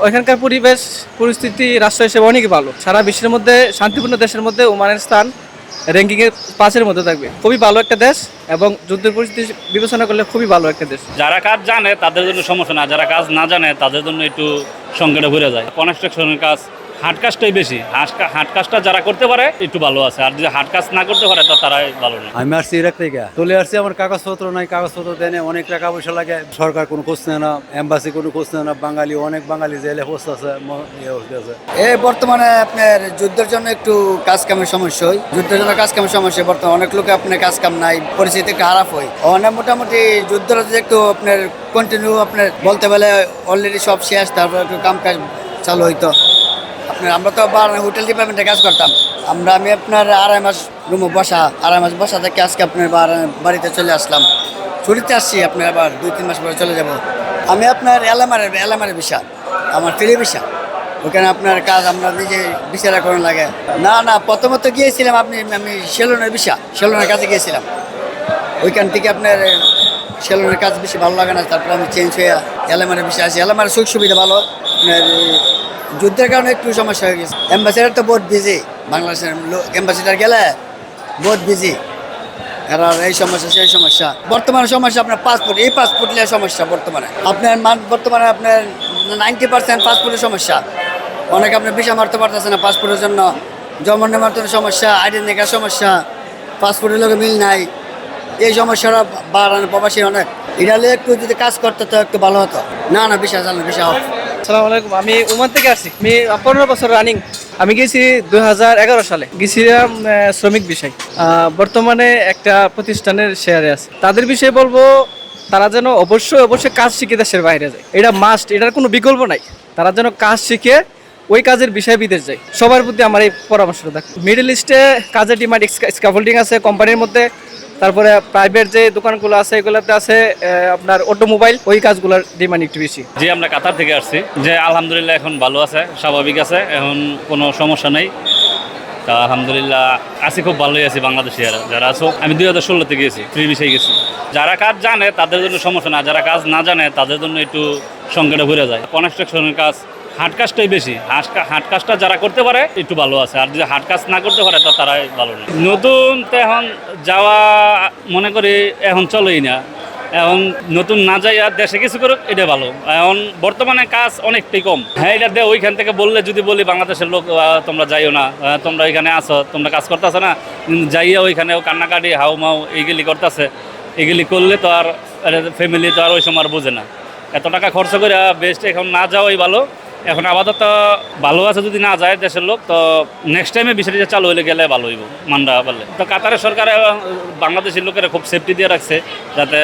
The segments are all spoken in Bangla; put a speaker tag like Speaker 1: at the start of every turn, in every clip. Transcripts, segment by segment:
Speaker 1: ওইখানকার পরিবেশ পরিস্থিতি রাষ্ট্র হিসেবে অনেক ভালো। সারা বিশ্বের মধ্যে শান্তিপূর্ণ দেশের মধ্যে ওমানের স্থান র্যাঙ্কিংয়ে 5-এর মধ্যে থাকবে। খুবই ভালো একটা দেশ এবং যুদ্ধের পরিস্থিতি বিবেচনা করলে খুবই ভালো একটা দেশ।
Speaker 2: যারা কাজ জানে তাদের জন্য সমস্যা না, যারা কাজ না জানে তাদের জন্য একটু সংকটে ঘুরে যায়। কনস্ট্রাকশনের কাজ, হাট কাজটাই বেশি। হাট কাজটা যারা করতে পারে একটু ভালো আছে, আর যদি হাট কাজ না করতে পারে তো তারাই ভালো না।
Speaker 3: আমি আসছি ইরাক থেকে, চলে আসছি। আমার কাগজপত্র নাই, কাগজপত্র দেয় না, অনেক টাকা পয়সা লাগে। সরকার কোনো খোঁজ নেয় না, এম্বাসি কোনো খোঁজ নেয় না। অনেক বাঙালি জেলে পোস্ট আছে।
Speaker 4: এই বর্তমানে আপনার যুদ্ধের জন্য একটু কাজ কামের সমস্যা হয়, যুদ্ধের জন্য কাজ কামের সমস্যা। বর্তমানে অনেক লোকে আপনার কাজ কাম নাই, পরিস্থিতি একটু খারাপ হয়। অনেক মোটামুটি যুদ্ধটা যদি একটু আপনার কন্টিনিউ আপনার বলতে বলে অলরেডি সব শেষ, তারপর একটু কাম কাজ চালু হইতো। আপনার আমরা তো হোটেল ডিপার্টমেন্টে কাজ করতাম। আমি আপনার আড়াই মাস বসা থেকে আজকে আপনার বাড়িতে চলে আসলাম। ছুটিতে আসছি, আপনার আবার 2-3 মাস পরে চলে যাব। আমি আপনার এলামারের ভিসা, আমার ফ্রি ভিসা। ওখানে আপনার কাজ আমরা নিজে বিচারা করানো লাগে না। প্রথমত গিয়েছিলাম আমি সেলুনের কাছে গিয়েছিলাম। ওইখান থেকে আপনার সেলুনের কাজ বেশি ভালো লাগে না। তারপর আমি চেঞ্জ হয়ে এলামারের ভিসা আসি। এলামারের সুখ সুবিধা ভালো। আপনার যুদ্ধের কারণে একটু সমস্যা হয়ে গেছে। অ্যাম্বাসিডার তো বহুত বিজি, বাংলাদেশের অ্যাম্বাসিডার গেলে বহুত বিজি। এরা এই সমস্যা সেই সমস্যা। বর্তমানে সমস্যা আপনার পাসপোর্ট, এই পাসপোর্ট নিয়ে সমস্যা বর্তমানে। বর্তমানে আপনার 90% পাসপোর্টের সমস্যা। অনেকে আপনার ভিসা মারতে পারতেছে না পাসপোর্টের জন্য। জন্ম নিবন্ধনের সমস্যা, আইডেন্টিকার সমস্যা, পাসপোর্টের লোকে মিল নাই। এই সমস্যাটা বাড়ানো প্রবাসী অনেক। এটা নিয়ে একটু যদি কাজ করতে তো একটু ভালো হতো। না ভিসা চালানো, ভিসা অফ।
Speaker 1: আসসালামু আলাইকুম। আমি ওমান থেকে আসছি। আমি 15 বছর রানিং। আমি গেছি 2011 সালে, গেছিলাম শ্রমিক বিষয়। বর্তমানে একটা প্রতিষ্ঠানের শেয়ারে আছে। তাদের বিষয়ে বলবো, তারা যেন অবশ্যই কাজ শিখে দেশের বাইরে যায়। এটা মাস্ট, এটার কোনো বিকল্প নাই। তারা যেন কাজ শিখে ওই কাজের বিষয়ে বিদেশ যায়। সবার প্রতি আমার এই পরামর্শটা থাকে। মিডল ইস্টে কাজের ডিমান্ড, স্ক্যাফোল্ডিং আছে কোম্পানির মধ্যে। তারপরে প্রাইভেট যে দোকানগুলো আছে এগুলোতে আছে আপনার অটোমোবাইল, ওই কাজগুলোর ডিমান্ড একটু বেশি।
Speaker 2: যে আমরা কাতার থেকে আসছি, যে আলহামদুলিল্লাহ এখন ভালো আছে, স্বাভাবিক আছে, এখন কোনো সমস্যা নেই। তা আলহামদুলিল্লাহ আছি, খুব ভালোই আছি। বাংলাদেশি যারা আছো, আমি 2016-তে গিয়েছি, ফ্রি ভিসায় গেছি। যারা কাজ জানে তাদের জন্য সমস্যা না, যারা কাজ না জানে তাদের জন্য একটু সংকটে ঘুরে যায়। কনস্ট্রাকশনের কাজ, হাট কাজটাই বেশি। হাট কাজটা যারা করতে পারে একটু ভালো আছে, আর যদি হাট কাজ না করতে পারে তো তারাই ভালো না। নতুন তো এখন যাওয়া মনে করি এখন চলেই না। এখন নতুন না যাই আর দেশে কিছু করুক, এটা ভালো। এখন বর্তমানে কাজ অনেকটাই কম। হ্যাঁ, এটা দিয়ে ওইখান থেকে বললে, যদি বলি বাংলাদেশের লোক তোমরা যাইও না, তোমরা ওইখানে আসো, তোমরা কাজ করতেছো না, যাইয়া ওইখানেও কান্নাকাটি হাউ মাউ এইগুলি করতেছে। এগুলি করলে তো আর ফ্যামিলি তো আর ওই সময় আর বোঝে না। এত টাকা খরচ করে বেস্ট এখন না যাওয়াই ভালো। এখন আপাতত ভালো আছে, যদি না যায় দেশের লোক তো নেক্সট টাইমে বিষয়টা চালু হলে গেলে ভালো হইব, মান্ডা পারলে। তো কাতারের সরকার বাংলাদেশি লোকেরা খুব সেফটি দিয়ে রাখছে, যাতে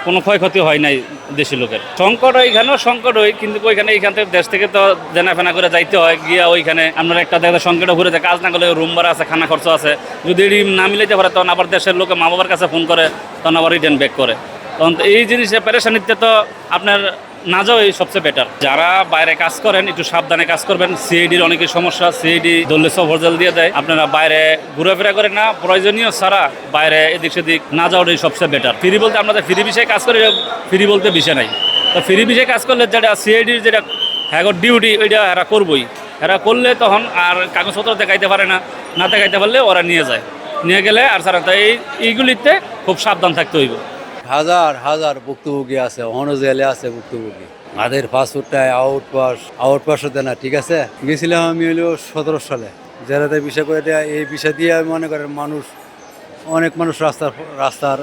Speaker 2: কোনো ক্ষয়ক্ষতি হয় নাই দেশি লোকের। সংকট ওইখানেও সংকট হয়, কিন্তু এইখান থেকে দেশ থেকে তো দেনাফেনা করে যাইতে হয়। গিয়া ওইখানে আপনার একটা দেখা সংকটে ঘুরে যায়, কাজ না করলে রুম ভাড়া আছে, খানা খরচ আছে। যদি না মিলাইতে পারে তখন আবার দেশের লোকে মা বাবার কাছে ফোন করে, তখন আবার রিটার্ন ব্যাক করে। তখন এই জিনিসে পেরেশানিতে তো আপনার না যাওয়াই সবচেয়ে বেটার। যারা বাইরে কাজ করেন একটু সাবধানে কাজ করবেন। সিআইডির অনেকের সমস্যা, সিআইডি ধরলে সফরজাল দিয়ে দেয়। আপনারা বাইরে ঘোরাফেরা করেন না, প্রয়োজনীয় ছাড়া বাইরে এদিক সেদিক না যাওয়াটাই সবচেয়ে বেটার। ফ্রি বলতে আমরা ফ্রি বিষয়ে কাজ করি, ফ্রি বলতে বিষয় নাই। তো ফ্রি বিষয়ে কাজ করলে যেটা সিআইডির যেটা হ্যাঁ ডিউটি, ওইটা এরা করবই। এরা করলে তখন আর কাগজপত্র দেখাইতে পারে না, না দেখাইতে পারলে ওরা নিয়ে গেলে আর ছাড়া। তো এইগুলিতে খুব সাবধান থাকতে হইব।
Speaker 3: হাজার ভুক্তভোগী আছে, অন্য জেলে আছে ভুক্তভোগী। তাদের পাসপোর্টটায় আউটপাসও দেয় না, ঠিক আছে। গেছিলাম আমি 17 সালে জেলাতে বিষয় করে দেয়। এই বিষয় দিয়ে আমি মনে করেন অনেক মানুষ রাস্তার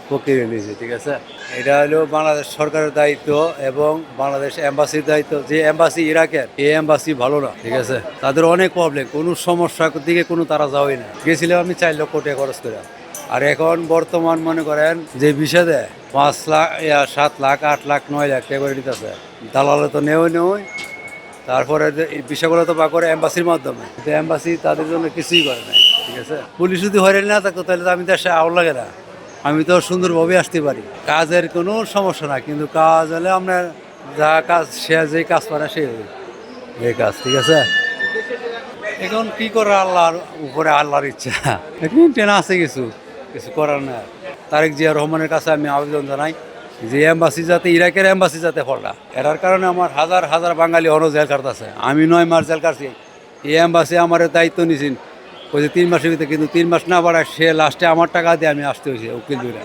Speaker 3: পক্ষে নিয়েছে, ঠিক আছে। এটা হলো বাংলাদেশ সরকারের দায়িত্ব এবং বাংলাদেশ এম্বাসির দায়িত্ব। যে এম্বাসি ইরাকের, এই এম্বাসি ভালো না, ঠিক আছে। তাদের অনেক প্রবলেম, কোনো সমস্যার দিকে তারা যাওয়াই না। গেছিলাম আমি 4 লক্ষ টাকা খরচ করে। আর এখন বর্তমান মনে করেন যে বিষয় দেয় 5 লাখ, 7 লাখ, 8 লাখ, 9 লাখ টাকা করে নিতেছে। দালালে তো নেই। তারপরে বিষয়গুলো তো করে এম্বাসির মাধ্যমে, কিন্তু এম্বাসি তাদের জন্য কিছুই করে নাই, ঠিক আছে। পুলিশ যদি হয়রানি না থাকতো তাহলে তো আমি দেশে আউট লাগে না, আমি তো সুন্দরভাবে আসতে পারি। কাজের কোনো সমস্যা না, কিন্তু কাজ হলে আপনার যা কাজ যে কাজ পারে এই কাজ, ঠিক আছে। এখন কি করে আল্লাহর উপরে, আল্লাহর ইচ্ছা। এখন টেনা আছে, কিছু করার না। তারেক জিয়া রহমানের কাছে আমি আবেদন জানাই যে এম্বাসি যাতে ইরাকের এম্বাসি যাতে ফলটা এটার কারণে আমার হাজার হাজার বাঙালি অন জেল কাটতেছে। আমি 9 মাস জেল কাটছি, এই এম্বাসি আমার দায়িত্ব নিয়েছেন ওই যে 3 মাসের ভিতরে, কিন্তু 3 মাস না বাড়ায় সে লাস্টে আমার টাকা দিয়ে আমি আসতে হয়েছে উকিল দুইটা।